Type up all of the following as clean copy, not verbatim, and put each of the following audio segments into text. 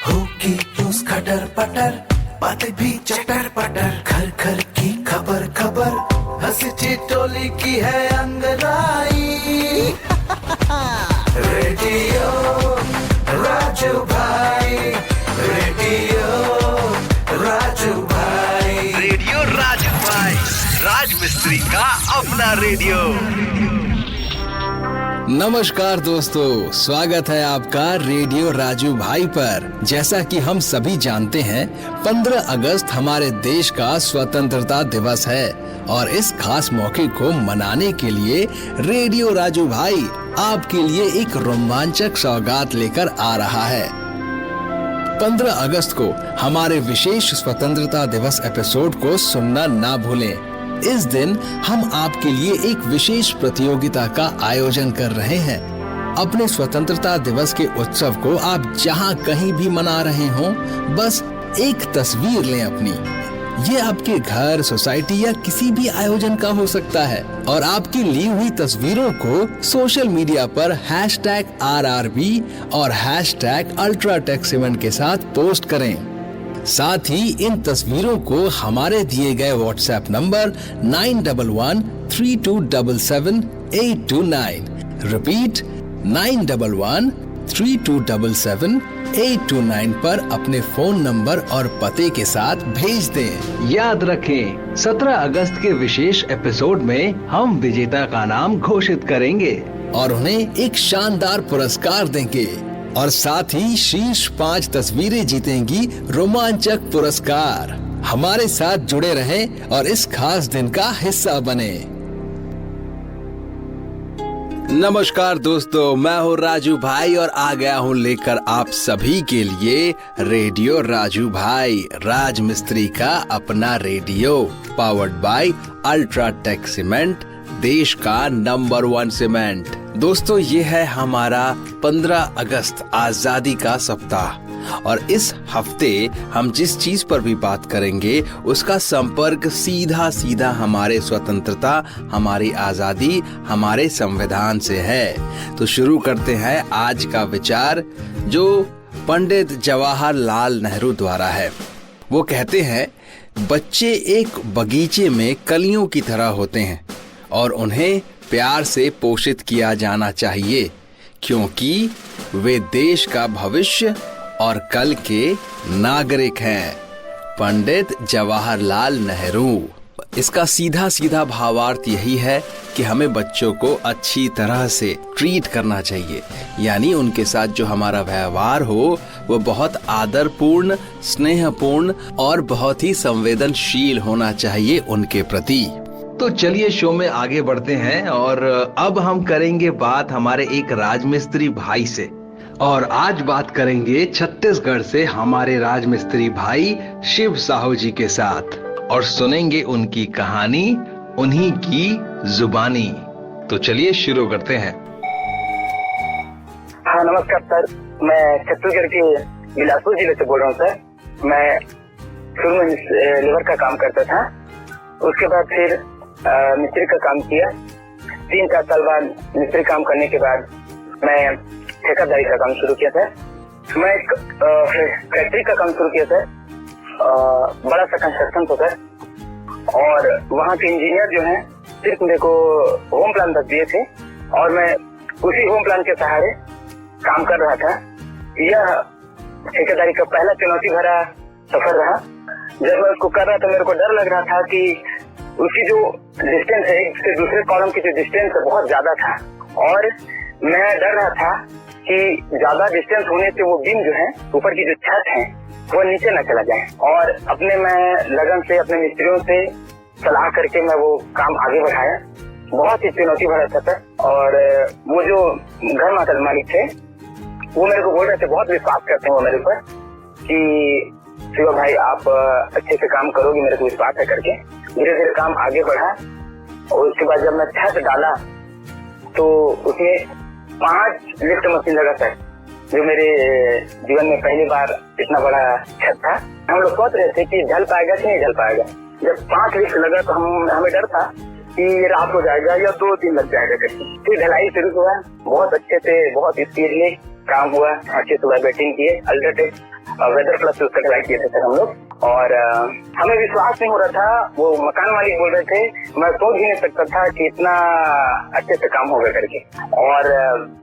होगी न्यूज़ खटर पटर, बातें भी चटर पटर, घर घर की खबर खबर, हंसी ठिठोली की है अंगड़ाई। रेडियो राजू भाई, रेडियो राजू भाई, रेडियो राजू भाई, राज मिस्त्री का अपना रेडियो। नमस्कार दोस्तों, स्वागत है आपका रेडियो राजू भाई पर। जैसा कि हम सभी जानते हैं, 15 अगस्त हमारे देश का स्वतंत्रता दिवस है और इस खास मौके को मनाने के लिए रेडियो राजू भाई आपके लिए एक रोमांचक सौगात लेकर आ रहा है। 15 अगस्त को हमारे विशेष स्वतंत्रता दिवस एपिसोड को सुनना ना भूलें। इस दिन हम आपके लिए एक विशेष प्रतियोगिता का आयोजन कर रहे हैं। अपने स्वतंत्रता दिवस के उत्सव को आप जहां कहीं भी मना रहे हों, बस एक तस्वीर लें अपनी। ये आपके घर, सोसाइटी या किसी भी आयोजन का हो सकता है और आपकी ली हुई तस्वीरों को सोशल मीडिया पर #RRB और #UltraTechCement के साथ पोस्ट करें। साथ ही इन तस्वीरों को हमारे दिए गए व्हाट्सएप नंबर 9113277829, रिपीट 9113277829 पर अपने फोन नंबर और पते के साथ भेज दें। याद रखें, 17 अगस्त के विशेष एपिसोड में हम विजेता का नाम घोषित करेंगे और उन्हें एक शानदार पुरस्कार देंगे और साथ ही शीर्ष 5 तस्वीरें जीतेंगी रोमांचक पुरस्कार। हमारे साथ जुड़े रहें और इस खास दिन का हिस्सा बने। नमस्कार दोस्तों, मैं हूँ राजू भाई और आ गया हूँ लेकर आप सभी के लिए रेडियो राजू भाई, राज मिस्त्री का अपना radio, powered by UltraTech cement, देश का नंबर 1 सीमेंट। दोस्तों, ये है हमारा 15 अगस्त आजादी का सप्ताह और इस हफ्ते हम जिस चीज पर भी बात करेंगे उसका संपर्क सीधा सीधा हमारे स्वतंत्रता, हमारी आजादी, हमारे संविधान से है। तो शुरू करते हैं आज का विचार, जो पंडित जवाहरलाल नेहरू द्वारा है। वो कहते हैं, बच्चे एक बगीचे में कलियों की तरह होते हैं और उन्हें प्यार से पोषित किया जाना चाहिए, क्योंकि वे देश का भविष्य और कल के नागरिक हैं। पंडित जवाहरलाल नेहरू। इसका सीधा सीधा भावार्थ यही है कि हमें बच्चों को अच्छी तरह से ट्रीट करना चाहिए, यानी उनके साथ जो हमारा व्यवहार हो वो बहुत आदरपूर्ण, स्नेहपूर्ण और बहुत ही संवेदनशील होना चाहिए उनके प्रति। तो चलिए शो में आगे बढ़ते हैं और अब हम करेंगे बात हमारे एक राजमिस्त्री भाई से। और आज बात करेंगे छत्तीसगढ़ से हमारे राजमिस्त्री भाई शिव साहू जी के साथ और सुनेंगे उनकी कहानी, उन्हीं की जुबानी। तो चलिए शुरू करते हैं। हाँ, नमस्कार सर, मैं छत्तीसगढ़ के बिलासपुर जिले से बोल रहा हूँ सर। मैं शुरू में लेबर का काम करता था, उसके बाद फिर मिस्त्री का काम किया। 3-4 साल बाद मिस्त्री काम करने के बाद मैं ठेकेदारी का काम शुरू किया था। मैं एक फैक्ट्री का काम शुरू किया था, बड़ा सा कंस्ट्रक्शन था सर। और वहाँ के इंजीनियर जो हैं सिर्फ मेरे को होम प्लान तक दिए थे और मैं उसी होम प्लान के सहारे काम कर रहा था। यह ठेकेदारी का पहला चुनौती भरा सफर रहा। जब मैं उसको कर रहा था, मेरे को डर लग रहा था कि उसकी जो डिस्टेंस है, एक से दूसरे कॉलम की जो डिस्टेंस है बहुत ज्यादा था और मैं डर रहा था कि ज्यादा डिस्टेंस होने से वो बीम जो है, ऊपर की जो छत है, वो नीचे न चला जाए। और अपने मैं लगन से अपने मिस्त्रियों से सलाह करके मैं वो काम आगे बढ़ाया। बहुत ही चुनौती भरा था और वो जो घर माता मालिक थे वो मेरे को बोल रहे थे, बहुत विश्वास करते हैं वो मेरे ऊपर कि शिवा भाई आप अच्छे से काम करोगे, मेरे को विश्वास है करके। धीरे धीरे काम आगे बढ़ा और उसके बाद जब मैं छत डाला तो उसमें 5 लिफ्ट मशीन लगा सर, जो मेरे जीवन में पहली बार इतना बड़ा छत था। हम लोग सोच रहे थे कि ढल पाएगा कि नहीं ढल पाएगा। जब 5 लिफ्ट लगा तो हमें डर था कि ये रात हो जाएगा या 2 दिन लग जाएगा करके। फिर ढलाई शुरू हुआ, बहुत अच्छे से, बहुत स्पीडली काम हुआ। अच्छे से बैटिंग किए, अल्ट्राटेक वेदर प्लस उसका ट्राई किए थे सर हम लोग। और हमें विश्वास नहीं हो रहा था, वो मकान मालिक बोल रहे थे, मैं सोच ही नहीं सकता था कि इतना अच्छे से काम होगा करके। और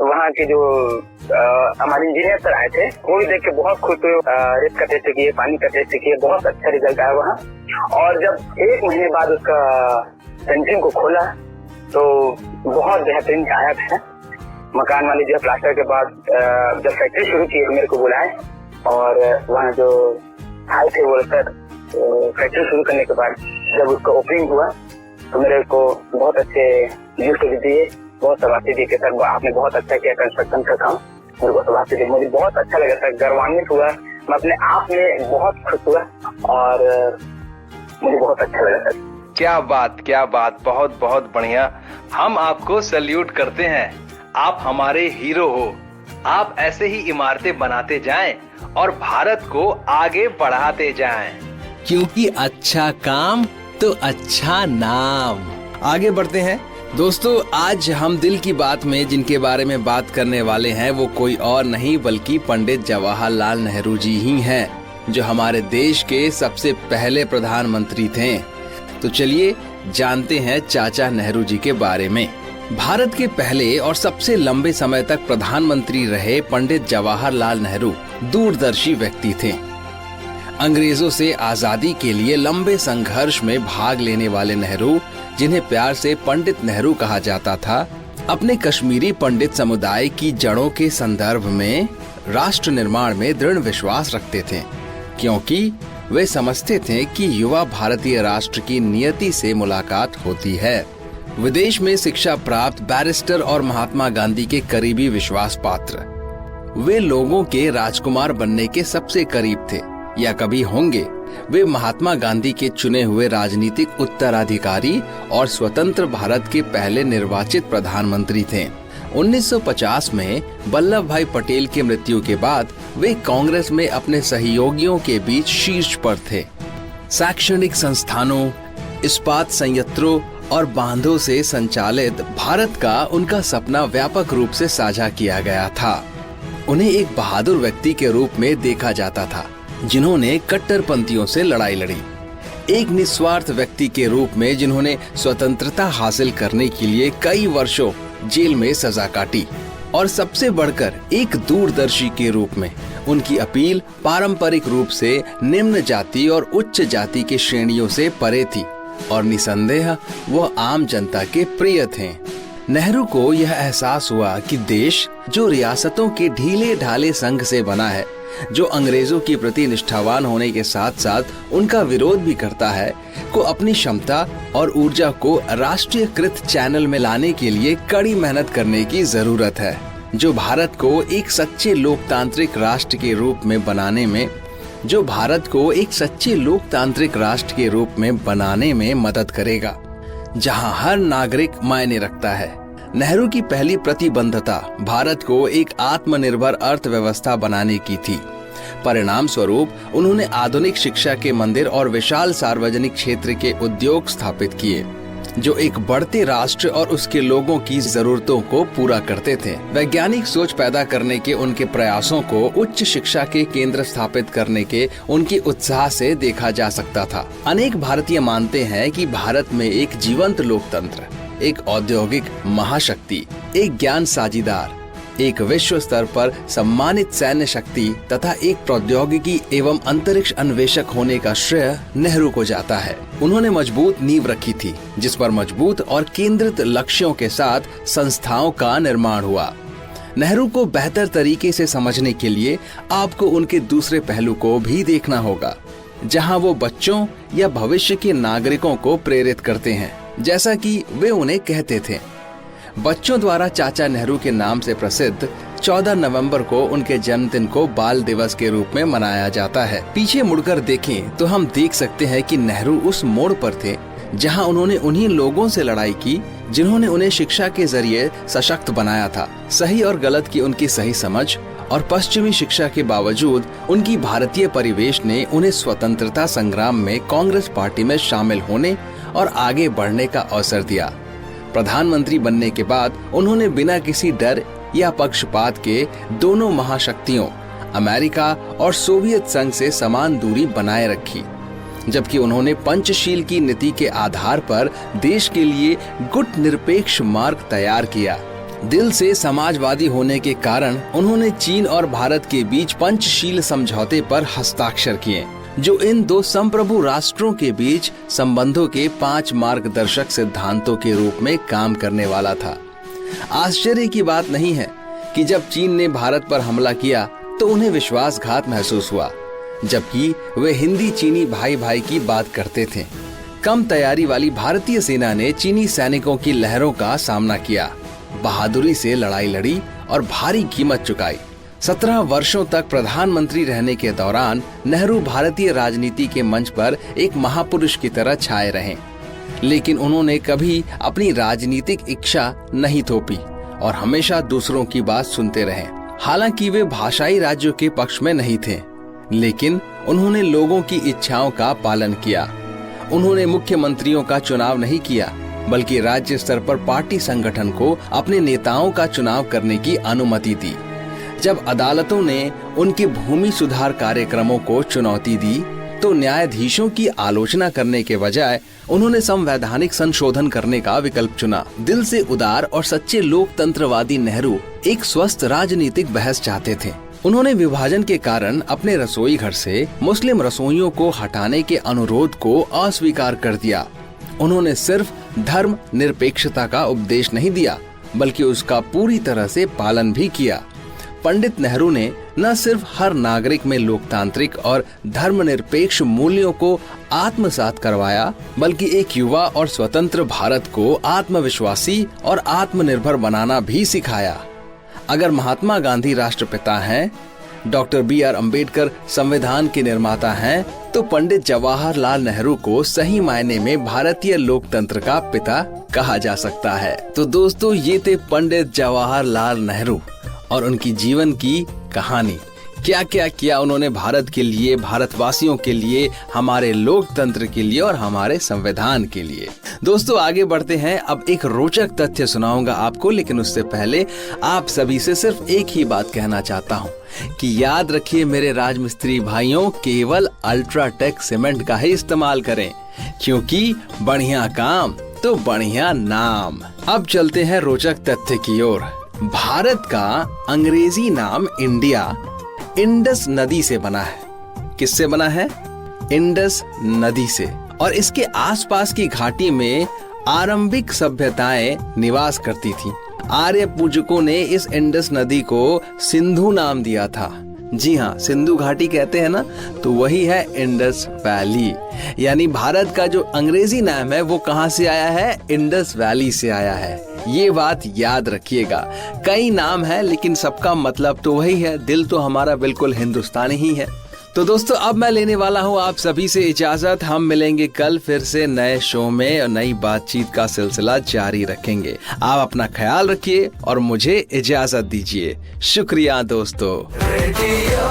वहाँ के जो हमारे इंजीनियर सर आए थे वो भी देख के बहुत खुश हुए। रेत का टेस्ट किए, पानी का टेस्ट किए, बहुत अच्छा रिजल्ट आया वहाँ। और जब 1 महीने बाद उसका सेंटरिंग को खोला तो बहुत बेहतरीन आया था। मकान वाले जो प्लास्टर के बाद जब फैक्ट्री शुरू की मेरे को बुलाए और वहाँ जो आए थे वो सर फैक्ट्री शुरू करने के बाद जब उसका ओपनिंग हुआ तो मेरे को बहुत अच्छे गिफ्ट भी दिए, बहुत शाबाशी दी कि सर आपने बहुत अच्छा किया कंस्ट्रक्शन का काम। मेरे को शाबाशी दी, मुझे बहुत अच्छा लगा सर, गर्वान्वित हुआ, मैं अपने आप में बहुत खुश हुआ और मुझे बहुत अच्छा लगा सर। क्या बात, बहुत बहुत बढ़िया। हम आपको सैल्यूट करते हैं, आप हमारे हीरो हो। आप ऐसे ही इमारतें बनाते जाएं और भारत को आगे बढ़ाते जाएं, क्योंकि अच्छा काम तो अच्छा नाम। आगे बढ़ते हैं दोस्तों। आज हम दिल की बात में जिनके बारे में बात करने वाले हैं वो कोई और नहीं बल्कि पंडित जवाहरलाल नेहरू जी ही हैं, जो हमारे देश के सबसे पहले प्रधानमंत्री थे। तो चलिए जानते हैं चाचा नेहरू जी के बारे में। भारत के पहले और सबसे लंबे समय तक प्रधानमंत्री रहे पंडित जवाहरलाल नेहरू दूरदर्शी व्यक्ति थे। अंग्रेजों से आजादी के लिए लंबे संघर्ष में भाग लेने वाले नेहरू, जिन्हें प्यार से पंडित नेहरू कहा जाता था, अपने कश्मीरी पंडित समुदाय की जड़ों के संदर्भ में राष्ट्र निर्माण में दृढ़ विश्वास रखते थे, क्योंकि वे समझते थे कि युवा भारतीय राष्ट्र की नियति से मुलाकात होती है। विदेश में शिक्षा प्राप्त बैरिस्टर और महात्मा गांधी के करीबी विश्वास पात्र, वे लोगों के राजकुमार बनने के सबसे करीब थे या कभी होंगे। वे महात्मा गांधी के चुने हुए राजनीतिक उत्तराधिकारी और स्वतंत्र भारत के पहले निर्वाचित प्रधानमंत्री थे। 1950 में वल्लभ भाई पटेल की मृत्यु के बाद वे कांग्रेस में अपने सहयोगियों के बीच शीर्ष पर थे। शैक्षणिक संस्थानों, इस्पात संयंत्रों और बांधों से संचालित भारत का उनका सपना व्यापक रूप से साझा किया गया था। उन्हें एक बहादुर व्यक्ति के रूप में देखा जाता था, जिन्होंने कट्टरपंथियों से लड़ाई लड़ी, एक निस्वार्थ व्यक्ति के रूप में जिन्होंने स्वतंत्रता हासिल करने के लिए कई वर्षों जेल में सजा काटी, और सबसे बढ़कर एक दूरदर्शी के रूप में उनकी अपील पारंपरिक रूप से निम्न जाति और उच्च जाति की श्रेणियों से परे थी और निसंदेह वो आम जनता के प्रिय थे। नेहरू को यह एहसास हुआ कि देश जो रियासतों के ढीले ढाले संघ से बना है, जो अंग्रेजों के प्रति निष्ठावान होने के साथ साथ उनका विरोध भी करता है, को अपनी क्षमता और ऊर्जा को राष्ट्रीयकृत चैनल में लाने के लिए कड़ी मेहनत करने की जरूरत है, जो भारत को एक सच्चे लोकतांत्रिक राष्ट्र के रूप में बनाने में मदद करेगा, जहां हर नागरिक मायने रखता है। नेहरू की पहली प्रतिबद्धता भारत को एक आत्मनिर्भर अर्थव्यवस्था बनाने की थी। परिणाम स्वरूप उन्होंने आधुनिक शिक्षा के मंदिर और विशाल सार्वजनिक क्षेत्र के उद्योग स्थापित किए, जो एक बढ़ते राष्ट्र और उसके लोगों की जरूरतों को पूरा करते थे। वैज्ञानिक सोच पैदा करने के उनके प्रयासों को उच्च शिक्षा के केंद्र स्थापित करने के उनके उत्साह से देखा जा सकता था। अनेक भारतीय मानते हैं कि भारत में एक जीवंत लोकतंत्र, एक औद्योगिक महाशक्ति, एक ज्ञान साझीदार, एक विश्व स्तर पर सम्मानित सैन्य शक्ति तथा एक प्रौद्योगिकी एवं अंतरिक्ष अन्वेषक होने का श्रेय नेहरू को जाता है। उन्होंने मजबूत नींव रखी थी, जिस पर मजबूत और केंद्रित लक्ष्यों के साथ संस्थाओं का निर्माण हुआ। नेहरू को बेहतर तरीके से समझने के लिए आपको उनके दूसरे पहलू को भी देखना होगा, जहां वो बच्चों या भविष्य के नागरिकों को प्रेरित करते हैं, जैसा कि वे उन्हें कहते थे। बच्चों द्वारा चाचा नेहरू के नाम से प्रसिद्ध 14 नवंबर को उनके जन्मदिन को बाल दिवस के रूप में मनाया जाता है। पीछे मुड़कर देखें तो हम देख सकते हैं कि नेहरू उस मोड़ पर थे जहां उन्होंने उन्हीं लोगों से लड़ाई की जिन्होंने उन्हें शिक्षा के जरिए सशक्त बनाया था। सही और गलत की उनकी सही समझ और पश्चिमी शिक्षा के बावजूद उनकी भारतीय परिवेश ने उन्हें स्वतंत्रता संग्राम में कांग्रेस पार्टी में शामिल होने और आगे बढ़ने का अवसर दिया। प्रधानमंत्री बनने के बाद उन्होंने बिना किसी डर या पक्षपात के दोनों महाशक्तियों अमेरिका और सोवियत संघ से समान दूरी बनाए रखी, जबकि उन्होंने पंचशील की नीति के आधार पर देश के लिए गुट निरपेक्ष मार्ग तैयार किया। दिल से समाजवादी होने के कारण उन्होंने चीन और भारत के बीच पंचशील समझौते पर हस्ताक्षर किए, जो इन दो संप्रभु राष्ट्रों के बीच संबंधों के 5 मार्गदर्शक सिद्धांतों के रूप में काम करने वाला था। आश्चर्य की बात नहीं है कि जब चीन ने भारत पर हमला किया तो उन्हें विश्वासघात महसूस हुआ, जबकि वे हिंदी चीनी भाई भाई की बात करते थे। कम तैयारी वाली भारतीय सेना ने चीनी सैनिकों की लहरों का सामना किया, बहादुरी से लड़ाई लड़ी और भारी कीमत चुकाई। 17 वर्षों तक प्रधानमंत्री रहने के दौरान नेहरू भारतीय राजनीति के मंच पर एक महापुरुष की तरह छाए रहे, लेकिन उन्होंने कभी अपनी राजनीतिक इच्छा नहीं थोपी और हमेशा दूसरों की बात सुनते रहे। हालांकि वे भाषाई राज्यों के पक्ष में नहीं थे, लेकिन उन्होंने लोगों की इच्छाओं का पालन किया। उन्होंने मुख्यमंत्रियों का चुनाव नहीं किया, बल्कि राज्य स्तर पर पार्टी संगठन को अपने नेताओं का चुनाव करने की अनुमति दी। जब अदालतों ने उनके भूमि सुधार कार्यक्रमों को चुनौती दी, तो न्यायाधीशों की आलोचना करने के बजाय उन्होंने संवैधानिक संशोधन करने का विकल्प चुना। दिल से उदार और सच्चे लोकतंत्रवादी नेहरू एक स्वस्थ राजनीतिक बहस चाहते थे। उन्होंने विभाजन के कारण अपने रसोई घर से मुस्लिम रसोइयों को हटाने के अनुरोध को अस्वीकार कर दिया। उन्होंने सिर्फ धर्म निरपेक्षता का उपदेश नहीं दिया, बल्कि उसका पूरी तरह से पालन भी किया। पंडित नेहरू ने न सिर्फ हर नागरिक में लोकतांत्रिक और धर्मनिरपेक्ष मूल्यों को आत्मसात करवाया, बल्कि एक युवा और स्वतंत्र भारत को आत्मविश्वासी और आत्मनिर्भर बनाना भी सिखाया। अगर महात्मा गांधी राष्ट्रपिता हैं, डॉक्टर B.R. अम्बेडकर संविधान के निर्माता हैं, तो पंडित जवाहरलाल नेहरू को सही मायने में भारतीय लोकतंत्र का पिता कहा जा सकता है। तो दोस्तों, ये थे पंडित जवाहरलाल नेहरू और उनकी जीवन की कहानी। क्या क्या किया उन्होंने भारत के लिए, भारतवासियों के लिए, हमारे लोकतंत्र के लिए और हमारे संविधान के लिए। दोस्तों, आगे बढ़ते हैं। अब एक रोचक तथ्य सुनाऊंगा आपको, लेकिन उससे पहले आप सभी से सिर्फ एक ही बात कहना चाहता हूं कि याद रखिए मेरे राजमिस्त्री भाइयों, केवल अल्ट्राटेक सीमेंट का ही इस्तेमाल करें, क्योंकि बढ़िया काम तो बढ़िया नाम। अब चलते हैं रोचक तथ्य की ओर। भारत का अंग्रेजी नाम इंडिया इंडस नदी से बना है। किससे बना है? इंडस नदी से। और इसके आसपास की घाटी में आरंभिक सभ्यताएं निवास करती थीं। आर्य पूजकों ने इस इंडस नदी को सिंधु नाम दिया था। जी हाँ, सिंधु घाटी कहते हैं ना, तो वही है इंडस वैली। यानी भारत का जो अंग्रेजी नाम है वो कहाँ से आया है? इंडस वैली से आया है। ये बात याद रखिएगा। कई नाम है, लेकिन सबका मतलब तो वही है। दिल तो हमारा बिल्कुल हिंदुस्तानी ही है। तो दोस्तों, अब मैं लेने वाला हूँ आप सभी से इजाजत। हम मिलेंगे कल फिर से नए शो में और नई बातचीत का सिलसिला जारी रखेंगे। आप अपना ख्याल रखिए और मुझे इजाजत दीजिए। शुक्रिया दोस्तों। रेडियो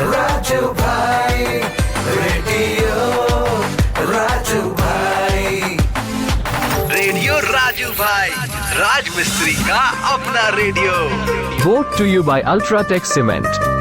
राजू भाई, रेडियो राजू भाई, रेडियो राजू भाई, राज मिस्त्री का अपना radio. Brought to you by Ultratech Cement.